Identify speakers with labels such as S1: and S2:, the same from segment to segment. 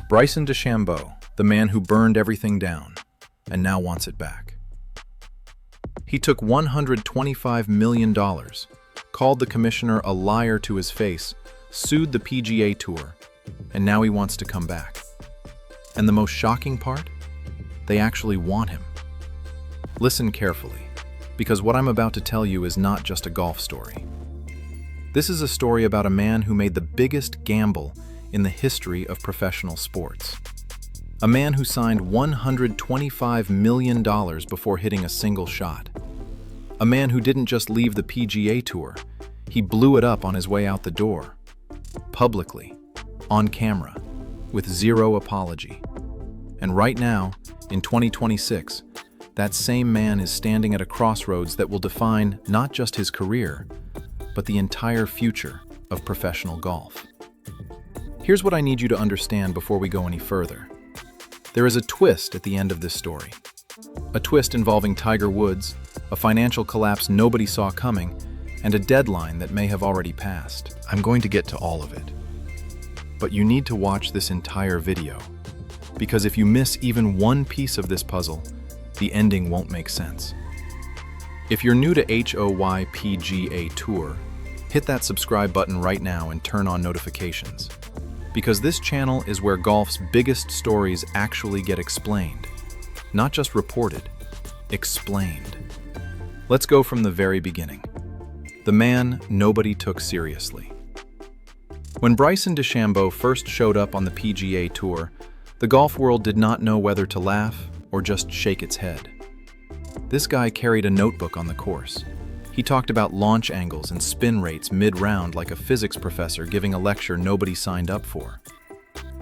S1: Bryson DeChambeau, the man who burned everything down, and now wants it back. He took $125 million, called the commissioner a liar to his face, sued the PGA Tour, and now he wants to come back. And the most shocking part? They actually want him. Listen carefully, because what I'm about to tell you is not just a golf story. This is a story about a man who made the biggest gamble in the history of professional sports. A man who signed $125 million before hitting a single shot. A man who didn't just leave the PGA Tour, he blew it up on his way out the door. Publicly, on camera, with zero apology. And right now, in 2026, that same man is standing at a crossroads that will define not just his career, but the entire future of professional golf. Here's what I need you to understand before we go any further. There is a twist at the end of this story. A twist involving Tiger Woods, a financial collapse nobody saw coming, and a deadline that may have already passed. I'm going to get to all of it. But you need to watch this entire video, because if you miss even one piece of this puzzle, the ending won't make sense. If you're new to PGA Tour, hit that subscribe button right now and turn on notifications. Because this channel is where golf's biggest stories actually get explained. Not just reported, explained. Let's go from the very beginning. The man nobody took seriously. When Bryson DeChambeau first showed up on the PGA Tour, the golf world did not know whether to laugh or just shake its head. This guy carried a notebook on the course. He talked about launch angles and spin rates mid-round like a physics professor giving a lecture nobody signed up for.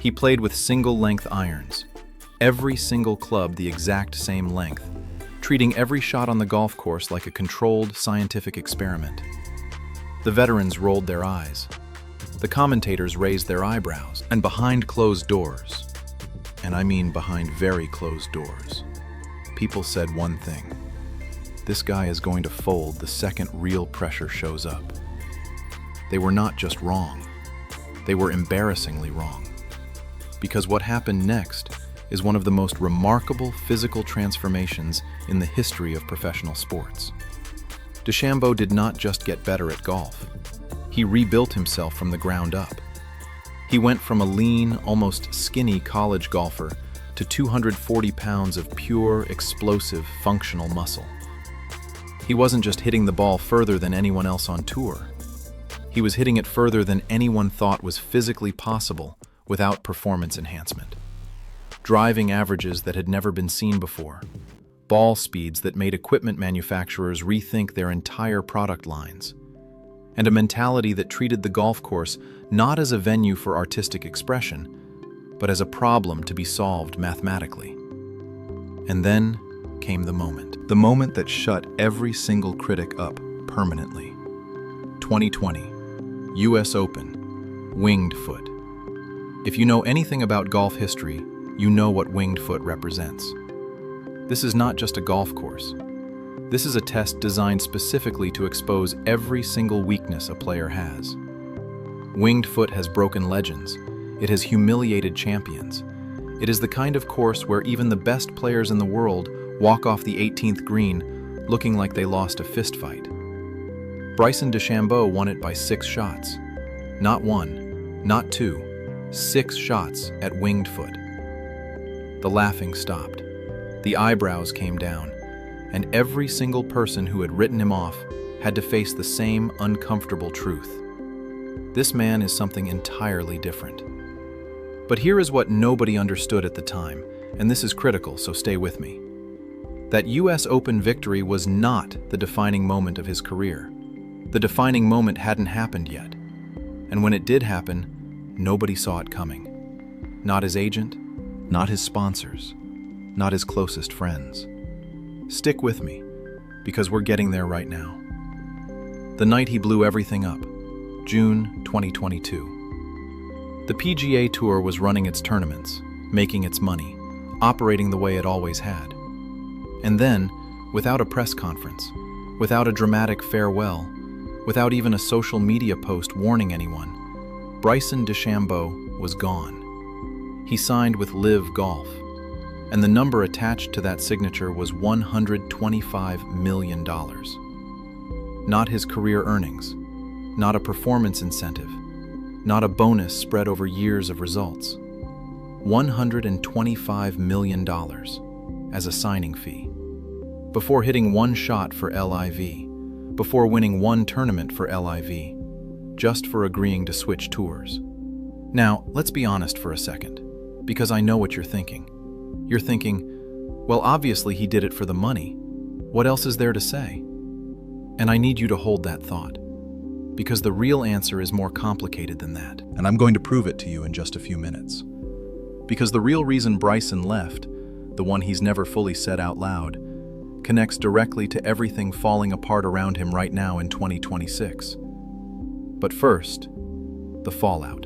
S1: He played with single-length irons, every single club the exact same length, treating every shot on the golf course like a controlled scientific experiment. The veterans rolled their eyes. The commentators raised their eyebrows, and behind closed doors, and I mean behind very closed doors, people said one thing. This guy is going to fold the second real pressure shows up. They were not just wrong. They were embarrassingly wrong. Because what happened next is one of the most remarkable physical transformations in the history of professional sports. DeChambeau did not just get better at golf. He rebuilt himself from the ground up. He went from a lean, almost skinny college golfer to 240 pounds of pure, explosive, functional muscle. He wasn't just hitting the ball further than anyone else on tour. He was hitting it further than anyone thought was physically possible without performance enhancement. Driving averages that had never been seen before. Ball speeds that made equipment manufacturers rethink their entire product lines. And a mentality that treated the golf course not as a venue for artistic expression, but as a problem to be solved mathematically. And then came the moment that shut every single critic up permanently. 2020, US Open, winged foot. If you know anything about golf history, you know what winged foot represents. This is not just a golf course. This is a test designed specifically to expose every single weakness a player has. Winged foot has broken legends. It has humiliated champions. It is the kind of course where even the best players in the world walk off the 18th green looking like they lost a fistfight. Bryson DeChambeau won it by 6 shots. Not 1, not 2, 6 shots at winged foot. The laughing stopped. The eyebrows came down, and every single person who had written him off had to face the same uncomfortable truth. This man is something entirely different. But here is what nobody understood at the time, and this is critical, so stay with me. That US Open victory was not the defining moment of his career. The defining moment hadn't happened yet. And when it did happen, nobody saw it coming. Not his agent, not his sponsors, not his closest friends. Stick with me, because we're getting there right now. The night he blew everything up, June 2022. The PGA Tour was running its tournaments, making its money, operating the way it always had. And then, without a press conference, without a dramatic farewell, without even a social media post warning anyone, Bryson DeChambeau was gone. He signed with LIV Golf, and the number attached to that signature was $125 million. Not his career earnings, not a performance incentive, not a bonus spread over years of results. $125 million as a signing fee. Before hitting one shot for LIV, before winning one tournament for LIV, just for agreeing to switch tours. Now, let's be honest for a second, because I know what you're thinking. You're thinking, well, obviously he did it for the money. What else is there to say? And I need you to hold that thought, because the real answer is more complicated than that. And I'm going to prove it to you in just a few minutes. Because the real reason Bryson left, the one he's never fully said out loud, connects directly to everything falling apart around him right now in 2026. But first, the fallout.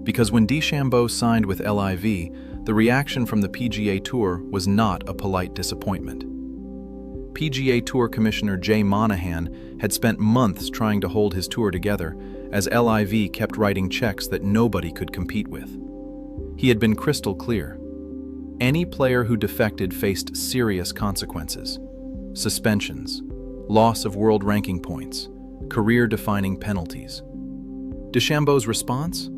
S1: Because when DeChambeau signed with LIV, the reaction from the PGA Tour was not a polite disappointment. PGA Tour Commissioner Jay Monahan had spent months trying to hold his tour together as LIV kept writing checks that nobody could compete with. He had been crystal clear. Any player who defected faced serious consequences: suspensions, loss of world ranking points, career-defining penalties. DeChambeau's response?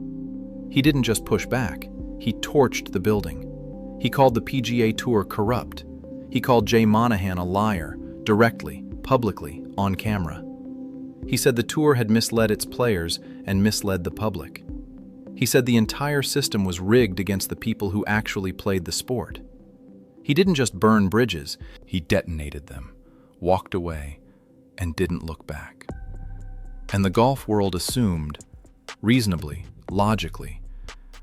S1: He didn't just push back, he torched the building. He called the PGA Tour corrupt. He called Jay Monahan a liar, directly, publicly, on camera. He said the tour had misled its players and misled the public. He said the entire system was rigged against the people who actually played the sport. He didn't just burn bridges, he detonated them, walked away, and didn't look back. And the golf world assumed, reasonably, logically,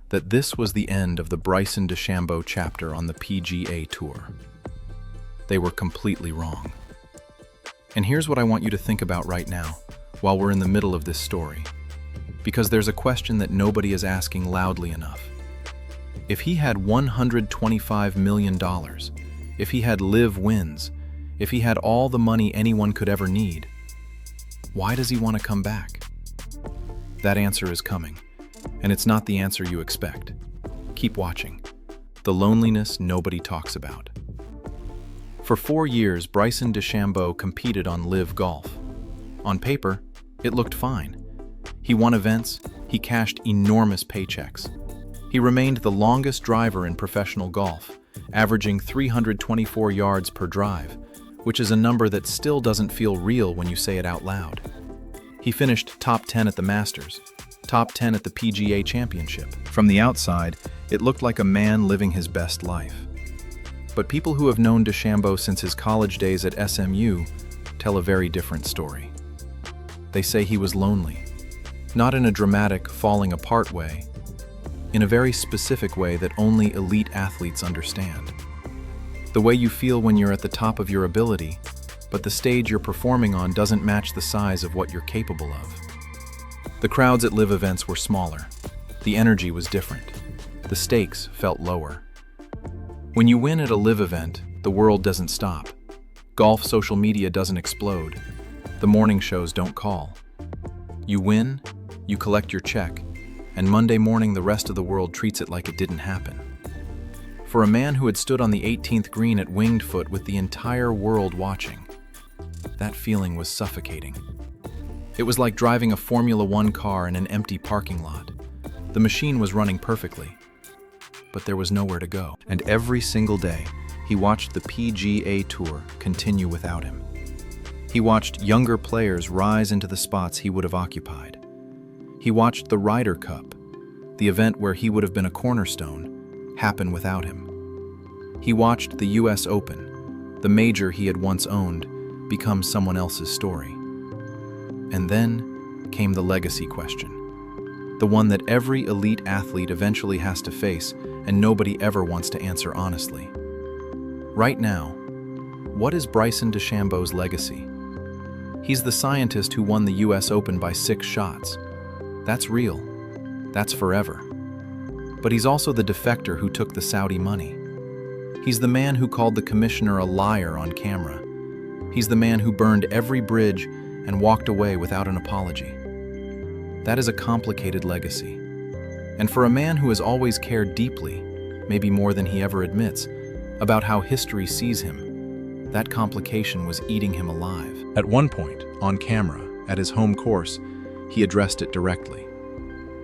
S1: that this was the end of the Bryson DeChambeau chapter on the PGA Tour. They were completely wrong. And here's what I want you to think about right now, while we're in the middle of this story. Because there's a question that nobody is asking loudly enough. If he had $125 million, if he had LIV wins, if he had all the money anyone could ever need, why does he want to come back? That answer is coming, and it's not the answer you expect. Keep watching. The loneliness nobody talks about. For 4 years, Bryson DeChambeau competed on LIV Golf. On paper, it looked fine. He won events, he cashed enormous paychecks. He remained the longest driver in professional golf, averaging 324 yards per drive, which is a number that still doesn't feel real when you say it out loud. He finished top 10 at the Masters, top 10 at the PGA Championship. From the outside, it looked like a man living his best life. But people who have known DeChambeau since his college days at SMU tell a very different story. They say he was lonely. Not in a dramatic, falling apart way, in a very specific way that only elite athletes understand. The way you feel when you're at the top of your ability, but the stage you're performing on doesn't match the size of what you're capable of. The crowds at LIV events were smaller. The energy was different. The stakes felt lower. When you win at a LIV event, the world doesn't stop. Golf social media doesn't explode. The morning shows don't call. You win, you collect your check, and Monday morning the rest of the world treats it like it didn't happen. For a man who had stood on the 18th green at Winged Foot with the entire world watching, that feeling was suffocating. It was like driving a Formula One car in an empty parking lot. The machine was running perfectly, but there was nowhere to go. And every single day, he watched the PGA Tour continue without him. He watched younger players rise into the spots he would have occupied. He watched the Ryder Cup, the event where he would have been a cornerstone, happen without him. He watched the US Open, the major he had once owned, become someone else's story. And then came the legacy question, the one that every elite athlete eventually has to face and nobody ever wants to answer honestly. Right now, what is Bryson DeChambeau's legacy? He's the scientist who won the US Open by 6 shots. That's real. That's forever. But he's also the defector who took the Saudi money. He's the man who called the commissioner a liar on camera. He's the man who burned every bridge and walked away without an apology. That is a complicated legacy. And for a man who has always cared deeply, maybe more than he ever admits, about how history sees him, that complication was eating him alive. At one point, on camera, at his home course, he addressed it directly.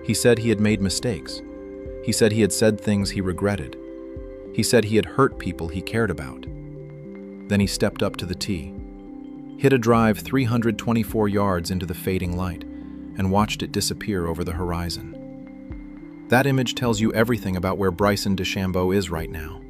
S1: He said he had made mistakes. He said he had said things he regretted. He said he had hurt people he cared about. Then he stepped up to the tee, hit a drive 324 yards into the fading light, and watched it disappear over the horizon. That image tells you everything about where Bryson DeChambeau is right now.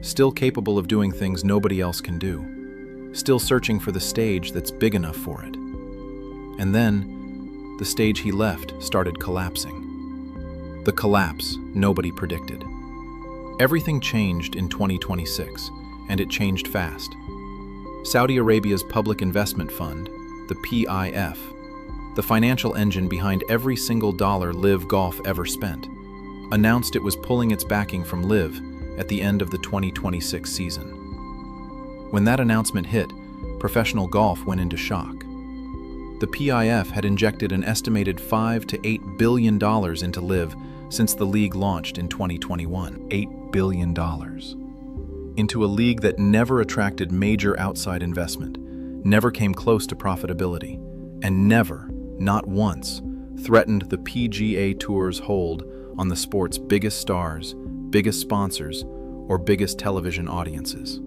S1: Still capable of doing things nobody else can do. Still searching for the stage that's big enough for it. And then, the stage he left started collapsing. The collapse nobody predicted. Everything changed in 2026, and it changed fast. Saudi Arabia's public investment fund, the PIF, the financial engine behind every single dollar LIV Golf ever spent, announced it was pulling its backing from LIV at the end of the 2026 season. When that announcement hit, professional golf went into shock. The PIF had injected an estimated $5 to $8 billion into LIV since the league launched in 2021. $8 billion. Into a league that never attracted major outside investment, never came close to profitability, and never, not once, threatened the PGA Tour's hold on the sport's biggest stars, biggest sponsors, or biggest television audiences.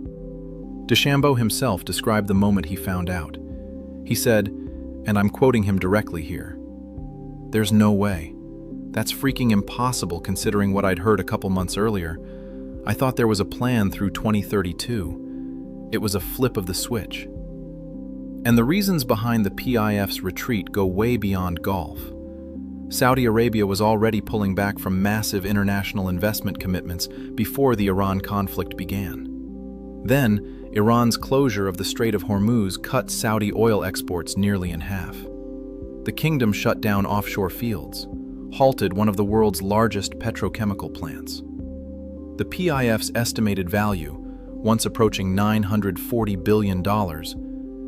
S1: DeChambeau himself described the moment he found out. He said, and I'm quoting him directly here, "There's no way. That's freaking impossible considering what I'd heard a couple months earlier. I thought there was a plan through 2032. It was a flip of the switch." And the reasons behind the PIF's retreat go way beyond golf. Saudi Arabia was already pulling back from massive international investment commitments before the Iran conflict began. Then, Iran's closure of the Strait of Hormuz cut Saudi oil exports nearly in half. The kingdom shut down offshore fields, halted one of the world's largest petrochemical plants. The PIF's estimated value, once approaching $940 billion,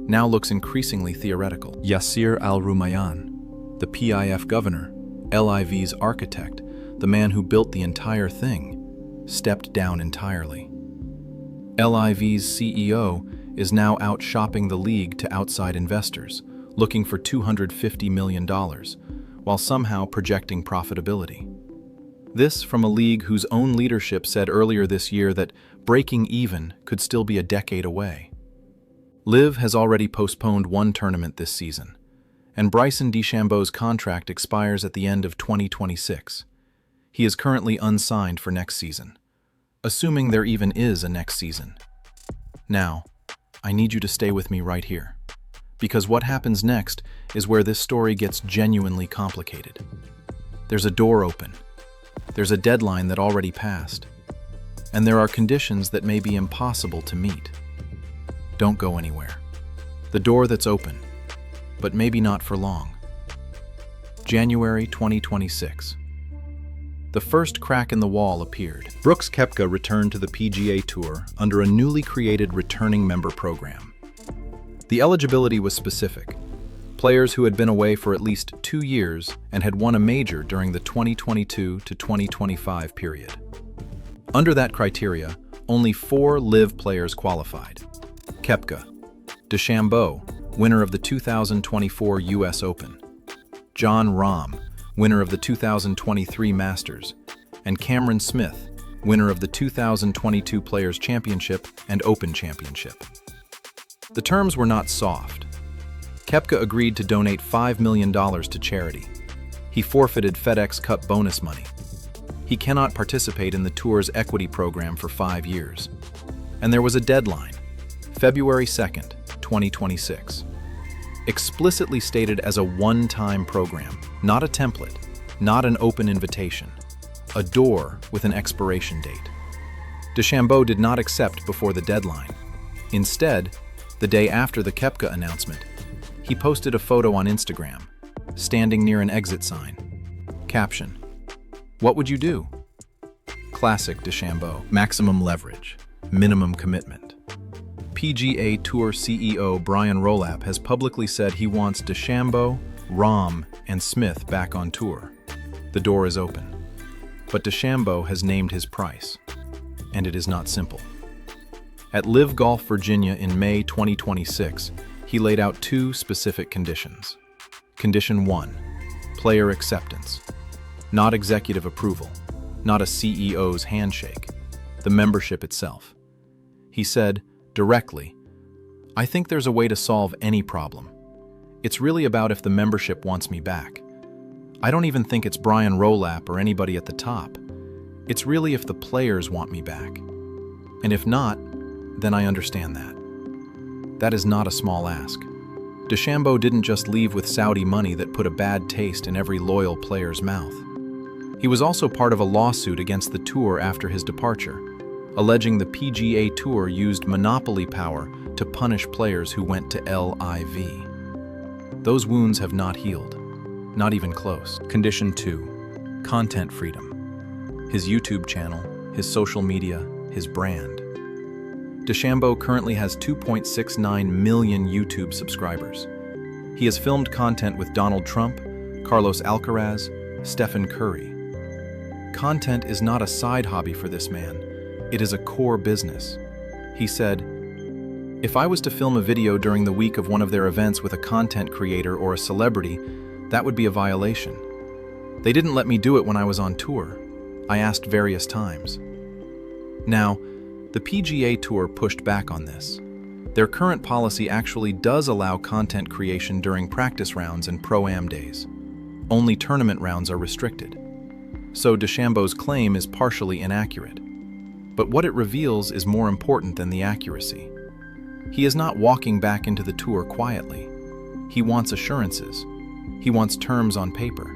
S1: now looks increasingly theoretical. Yasir Al-Rumayyan, the PIF governor, LIV's architect, the man who built the entire thing, stepped down entirely. LIV's CEO is now out shopping the league to outside investors, looking for $250 million, while somehow projecting profitability. This from a league whose own leadership said earlier this year that breaking even could still be a decade away. LIV has already postponed one tournament this season, and Bryson DeChambeau's contract expires at the end of 2026. He is currently unsigned for next season, assuming there even is a next season. Now, I need you to stay with me right here, because what happens next is where this story gets genuinely complicated. There's a door open, there's a deadline that already passed, and there are conditions that may be impossible to meet. Don't go anywhere. The door that's open, but maybe not for long. January 2026. The first crack in the wall appeared. Brooks Koepka returned to the PGA Tour under a newly created returning member program. The eligibility was specific. Players who had been away for at least 2 years and had won a major during the 2022 to 2025 period. Under that criteria, only 4 LIV players qualified. Koepka, DeChambeau, winner of the 2024 US Open, Jon Rahm, winner of the 2023 Masters, and Cameron Smith, winner of the 2022 Players' Championship and Open Championship. The terms were not soft. Koepka agreed to donate $5 million to charity. He forfeited FedEx Cup bonus money. He cannot participate in the tour's equity program for 5 years. And there was a deadline, February 2nd, 2026. Explicitly stated as a one-time program, not a template, not an open invitation, a door with an expiration date. DeChambeau did not accept before the deadline. Instead, the day after the Koepka announcement, he posted a photo on Instagram, standing near an exit sign. Caption: "What would you do?" Classic DeChambeau. Maximum leverage, minimum commitment. PGA Tour CEO Brian Rolap has publicly said he wants DeChambeau, Rahm, and Smith back on tour. The door is open. But DeChambeau has named his price, and it is not simple. At LIV Golf, Virginia in May 2026, he laid out two specific conditions. Condition 1, player acceptance. Not executive approval, not a CEO's handshake, the membership itself. He said, directly, "I think there's a way to solve any problem. It's really about if the membership wants me back. I don't even think it's Brian Rowlap or anybody at the top. It's really if the players want me back. And if not, then I understand that." That is not a small ask. DeChambeau didn't just leave with Saudi money that put a bad taste in every loyal player's mouth. He was also part of a lawsuit against the tour after his departure, alleging the PGA Tour used monopoly power to punish players who went to LIV. Those wounds have not healed, not even close. Condition 2, content freedom. His YouTube channel, his social media, his brand. DeChambeau currently has 2.69 million YouTube subscribers. He has filmed content with Donald Trump, Carlos Alcaraz, Stephen Curry. Content is not a side hobby for this man. It is a core business. He said, "If I was to film a video during the week of one of their events with a content creator or a celebrity, that would be a violation. They didn't let me do it when I was on tour. I asked various times." Now, the PGA Tour pushed back on this. Their current policy actually does allow content creation during practice rounds and pro-am days. Only tournament rounds are restricted. So DeChambeau's claim is partially inaccurate. But what it reveals is more important than the accuracy. He is not walking back into the tour quietly. He wants assurances. He wants terms on paper.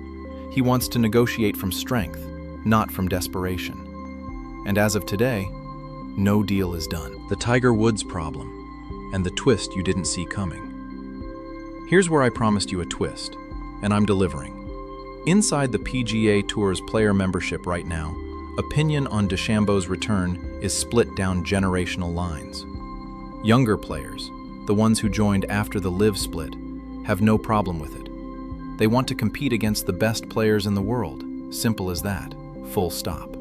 S1: He wants to negotiate from strength, not from desperation. And as of today, no deal is done. The Tiger Woods problem, and the twist you didn't see coming. Here's where I promised you a twist, and I'm delivering. Inside the PGA Tour's player membership right now, opinion on DeChambeau's return is split down generational lines. Younger players, the ones who joined after the LIV split, have no problem with it. They want to compete against the best players in the world, simple as that, full stop.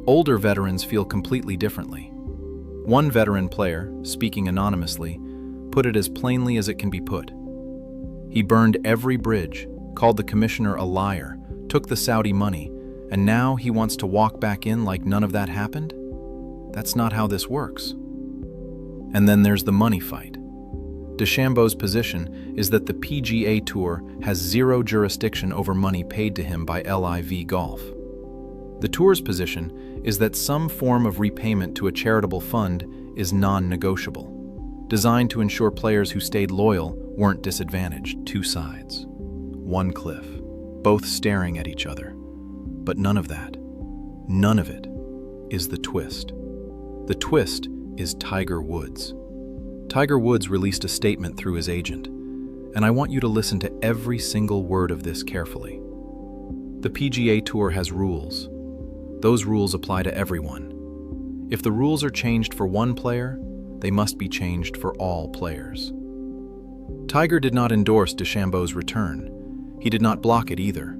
S1: Older veterans feel completely differently. One veteran player, speaking anonymously, put it as plainly as it can be put. He burned every bridge, called the commissioner a liar, took the Saudi money, and now he wants to walk back in like none of that happened? That's not how this works. And then there's the money fight. DeChambeau's position is that the PGA Tour has zero jurisdiction over money paid to him by LIV Golf. The Tour's position is that some form of repayment to a charitable fund is non-negotiable, designed to ensure players who stayed loyal weren't disadvantaged. Two sides, one cliff, both staring at each other. But none of that, none of it, is the twist. The twist is Tiger Woods. Tiger Woods released a statement through his agent, and I want you to listen to every single word of this carefully. The PGA Tour has rules. Those rules apply to everyone. If the rules are changed for one player, they must be changed for all players. Tiger did not endorse DeChambeau's return. He did not block it either.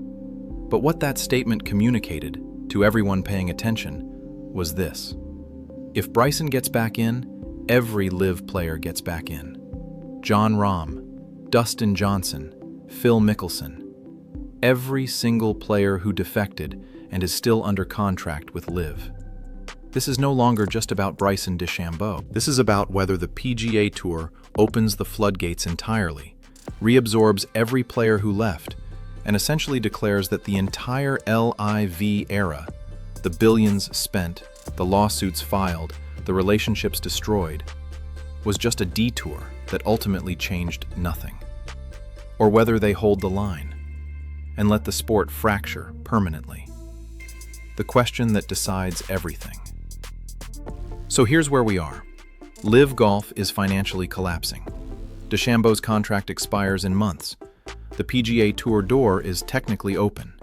S1: But what that statement communicated, to everyone paying attention, was this. If Bryson gets back in, every LIV player gets back in. Jon Rahm, Dustin Johnson, Phil Mickelson. Every single player who defected and is still under contract with LIV. This is no longer just about Bryson DeChambeau. This is about whether the PGA Tour opens the floodgates entirely, reabsorbs every player who left, and essentially declares that the entire LIV era, the billions spent, the lawsuits filed, the relationships destroyed, was just a detour that ultimately changed nothing. Or whether they hold the line and let the sport fracture permanently. The question that decides everything. So here's where we are. LIV Golf is financially collapsing. DeChambeau's contract expires in months. The PGA Tour door is technically open.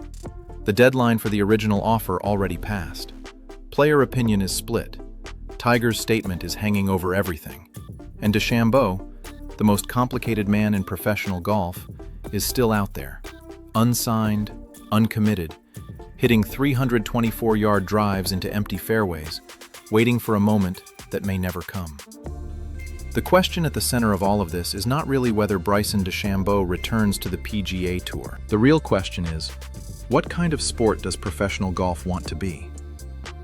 S1: The deadline for the original offer already passed. Player opinion is split. Tiger's statement is hanging over everything. And DeChambeau, the most complicated man in professional golf, is still out there. Unsigned, uncommitted. hitting 324-yard drives into empty fairways, waiting for a moment that may never come. The question at the center of all of this is not really whether Bryson DeChambeau returns to the PGA Tour. The real question is, what kind of sport does professional golf want to be?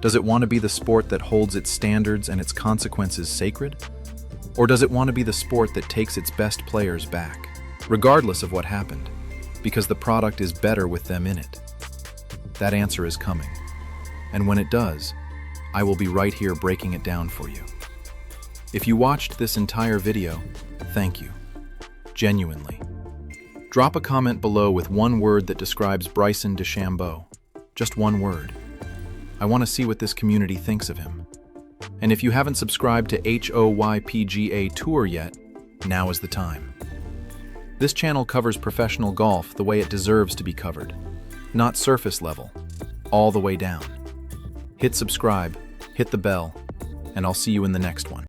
S1: Does it want to be the sport that holds its standards and its consequences sacred? Or does it want to be the sport that takes its best players back, regardless of what happened, because the product is better with them in it? That answer is coming. And when it does, I will be right here breaking it down for you. If you watched this entire video, thank you. Genuinely. Drop a comment below with one word that describes Bryson DeChambeau. Just one word. I want to see what this community thinks of him. And if you haven't subscribed to PGA Tour yet, now is the time. This channel covers professional golf the way it deserves to be covered, not surface level, all the way down. Hit subscribe, hit the bell, and I'll see you in the next one.